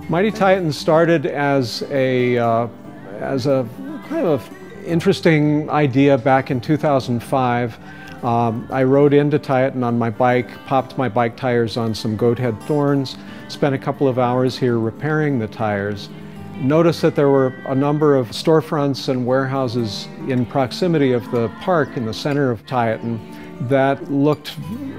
Mighty Tieton started as a kind of interesting idea back in 2005. I rode into Tieton on my bike, popped my bike tires on some goathead thorns, spent a couple of hours here repairing the tires. Noticed that there were a number of storefronts and warehouses in proximity of the park in the center of Tieton that looked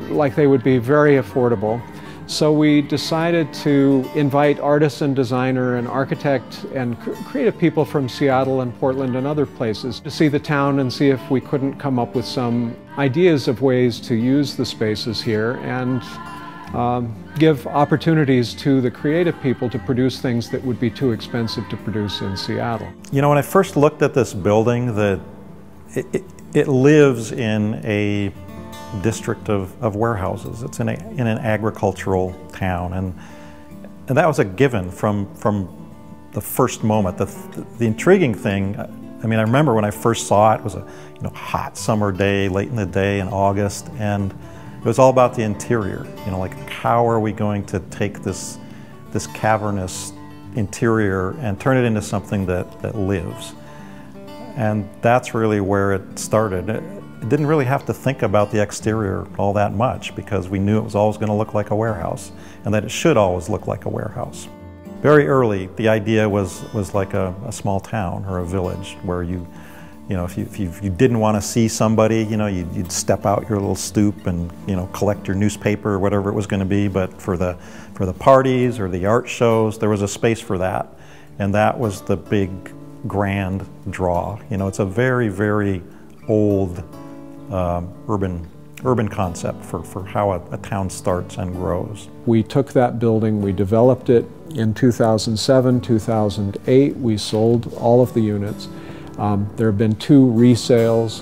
like they would be very affordable. So we decided to invite artist and designer and architect and creative people from Seattle and Portland and other places to see the town and see if we couldn't come up with some ideas of ways to use the spaces here and give opportunities to the creative people to produce things that would be too expensive to produce in Seattle. You know, when I first looked at this building, it lives in a district of warehouses. It's in an agricultural town, and that was a given from the first moment. The intriguing thing, I mean, I remember when I first saw it, it was a hot summer day, late in the day in August, and it was all about the interior. You know, like how are we going to take this cavernous interior and turn it into something that lives? And that's really where it started. It didn't really have to think about the exterior all that much because we knew it was always going to look like a warehouse and that it should always look like a warehouse. Very early, the idea was like a small town or a village where if you didn't want to see somebody, you'd step out your little stoop and collect your newspaper or whatever it was going to be. But for the parties or the art shows, there was a space for that, and that was the big grand draw. It's a very, very old urban concept for how a town starts and grows. We took that building, we developed it in 2007, 2008. We sold all of the units. There have been 2 resales.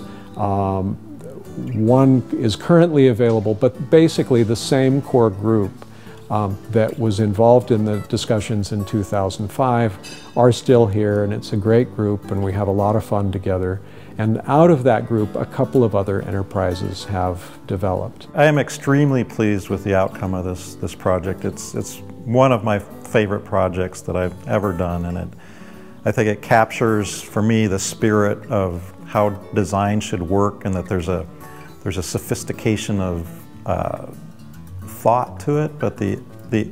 One is currently available, but basically the same core group that was involved in the discussions in 2005 are still here, and it's a great group and we have a lot of fun together. And out of that group, a couple of other enterprises have developed. I am extremely pleased with the outcome of this project. It's one of my favorite projects that I've ever done, and I think it captures for me the spirit of how design should work, and that there's a sophistication of thought to it, but the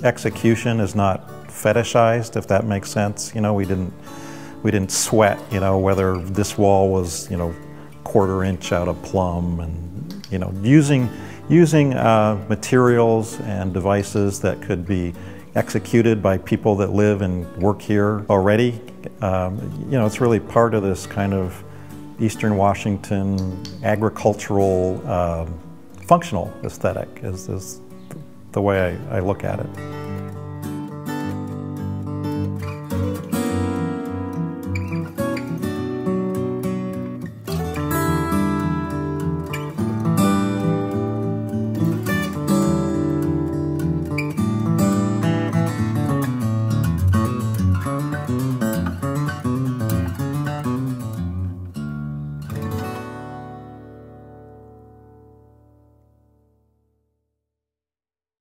execution is not fetishized, if that makes sense. We didn't sweat, whether this wall was, 1/4 inch out of plumb, and using materials and devices that could be executed by people that live and work here already. It's really part of this kind of Eastern Washington agricultural functional aesthetic is the way I look at it.